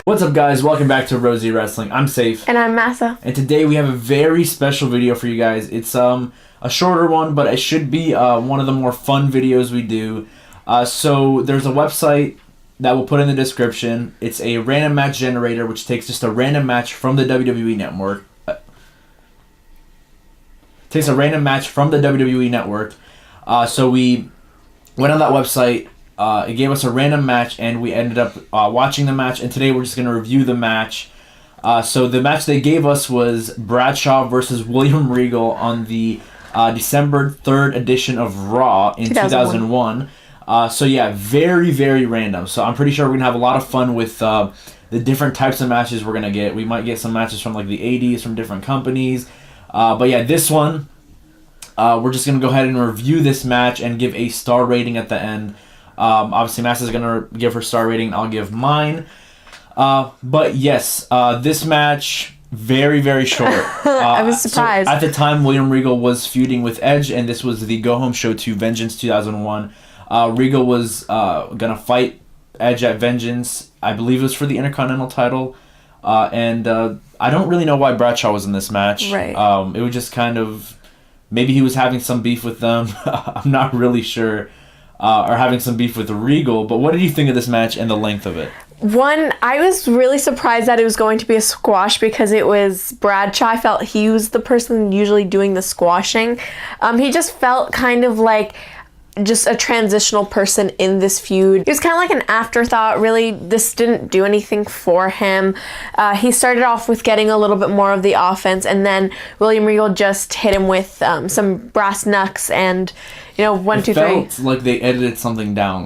What's up, guys? Welcome back to Rosie Wrestling. I'm Safe. And I'm Massa. And today we have a very special video for you guys. It's a shorter one, but it should be one of the more fun videos we do. So there's a website that we'll put in the description. It's a random match generator, which takes just a random match from the WWE Network. Takes a random match from the WWE Network. So we went on that website. It gave us a random match, and we ended up watching the match. And today we're just going to review the match. So the match they gave us was Bradshaw versus William Regal on the December 3rd edition of Raw in 2001. So yeah, very, very random. So I'm pretty sure we're going to have a lot of fun with the different types of matches we're going to get. We might get some matches from like the 80s from different companies. But yeah, this one, we're just going to go ahead and review this match and give a star rating at the end. Obviously, Massa's going to give her star rating. I'll give mine. But yes, this match, very, very short. I was surprised. So at the time, William Regal was feuding with Edge, and this was the go-home show to Vengeance 2001. Regal was going to fight Edge at Vengeance. I believe it was for the Intercontinental title. And I don't really know why Bradshaw was in this match. Right. It was just kind of... Maybe he was having some beef with them. I'm not really sure. Or having some beef with Regal, but what did you think of this match and the length of it? One, I was really surprised that it was going to be a squash because it was Bradshaw. I felt he was the person usually doing the squashing. He just felt kind of like just a transitional person in this feud. He was kind of like an afterthought. Really, this didn't do anything for him. He started off with getting a little bit more of the offense, and then William Regal just hit him with some brass knucks and, 1, 2, 3. It felt like they edited something down,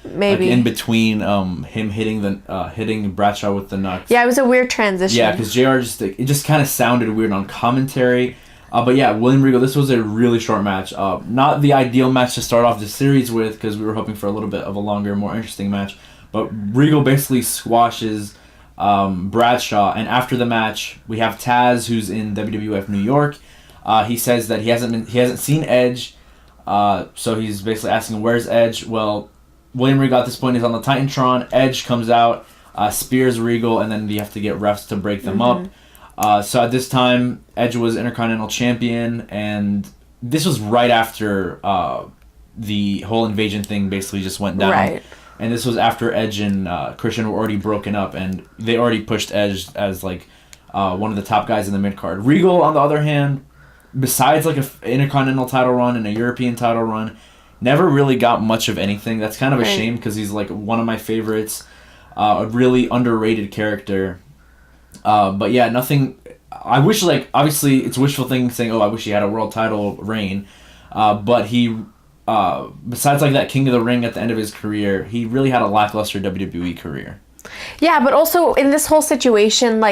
maybe like in between him hitting Bradshaw with the knucks. Yeah, it was a weird transition. Yeah, because JR it just kind of sounded weird on commentary. But yeah, William Regal, this was a really short match. Not the ideal match to start off the series with, because we were hoping for a little bit of a longer, more interesting match. But Regal basically squashes Bradshaw, and after the match, we have Taz, who's in WWF New York. He says that he hasn't seen Edge, so he's basically asking, where's Edge? Well, William Regal at this point is on the Titantron. Edge comes out, spears Regal, and then you have to get refs to break them up. So at this time, Edge was Intercontinental Champion, and this was right after the whole invasion thing basically just went down. Right. And this was after Edge and Christian were already broken up, and they already pushed Edge as one of the top guys in the mid-card. Regal, on the other hand, besides an Intercontinental title run and a European title run, never really got much of anything. That's kind of a shame, because he's one of my favorites, a really underrated character. But yeah, nothing. I wish, obviously, it's wishful thinking saying, "Oh, I wish he had a world title reign." But he, besides that King of the Ring at the end of his career, he really had a lackluster WWE career. Yeah, but also in this whole situation,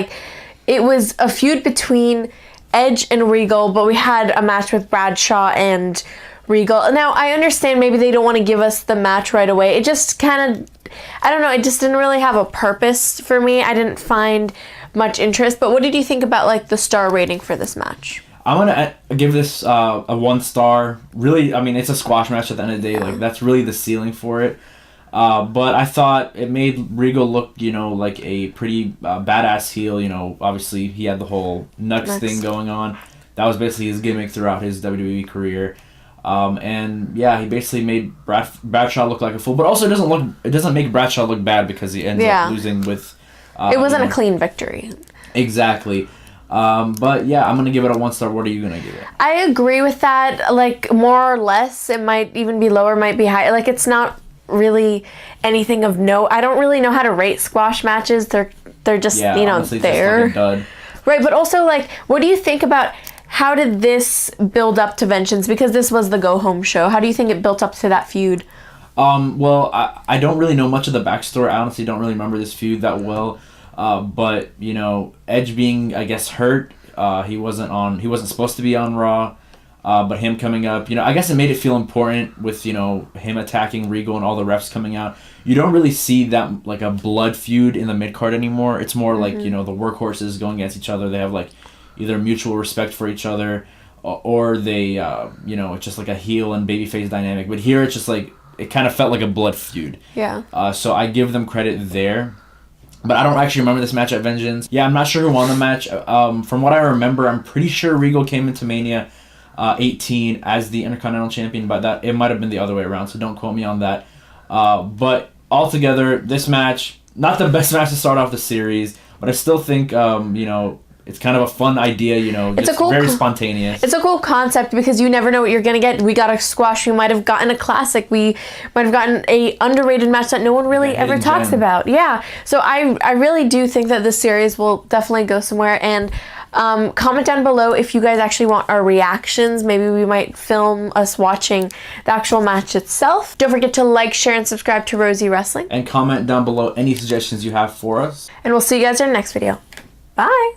it was a feud between Edge and Regal, but we had a match with Bradshaw and Regal. Now, I understand maybe they don't want to give us the match right away. It just kind of, I don't know, it just didn't really have a purpose for me. I didn't find much interest. But what did you think about the star rating for this match? I'm gonna give this a 1 star. Really, I mean, it's a squash match at the end of the day. That's really the ceiling for it. But I thought it made Regal look, like a pretty badass heel. Obviously he had the whole Nux thing going on. That was basically his gimmick throughout his WWE career. And yeah, he basically made Bradshaw look like a fool. But also, it doesn't make Bradshaw look bad, because he ends up losing with. It wasn't a clean victory. Exactly. But yeah, I'm going to give it a 1 star. What are you going to give it? I agree with that. More or less. It might even be lower, might be high. It's not really anything of note. I don't really know how to rate squash matches. They're just, honestly, there. Just like a dud. Right, but also, what do you think about how did this build up to Vengeance? Because this was the go-home show. How do you think it built up to that feud? Well, I don't really know much of the backstory. I honestly don't really remember this feud that well. But, Edge being, I guess, hurt, he wasn't supposed to be on Raw, but him coming up, I guess it made it feel important with, him attacking Regal and all the refs coming out. You don't really see that, a blood feud in the mid-card anymore. It's more the workhorses going against each other. They have, either mutual respect for each other, or they, it's just a heel and babyface dynamic. But here it's just it kind of felt like a blood feud. Yeah. So I give them credit there. But I don't actually remember this match at Vengeance. Yeah, I'm not sure who won the match. From what I remember, I'm pretty sure Regal came into Mania 18 as the Intercontinental Champion, but that it might have been the other way around, so don't quote me on that. But altogether, this match, not the best match to start off the series, but I still think, it's kind of a fun idea, It's just very spontaneous. It's a cool concept because you never know what you're going to get. We got a squash. We might have gotten a classic. We might have gotten a underrated match that no one really ever talks about. Yeah. So I really do think that this series will definitely go somewhere. And comment down below if you guys actually want our reactions. Maybe we might film us watching the actual match itself. Don't forget to like, share, and subscribe to Rosie Wrestling. And comment down below any suggestions you have for us. And we'll see you guys in our next video. Bye.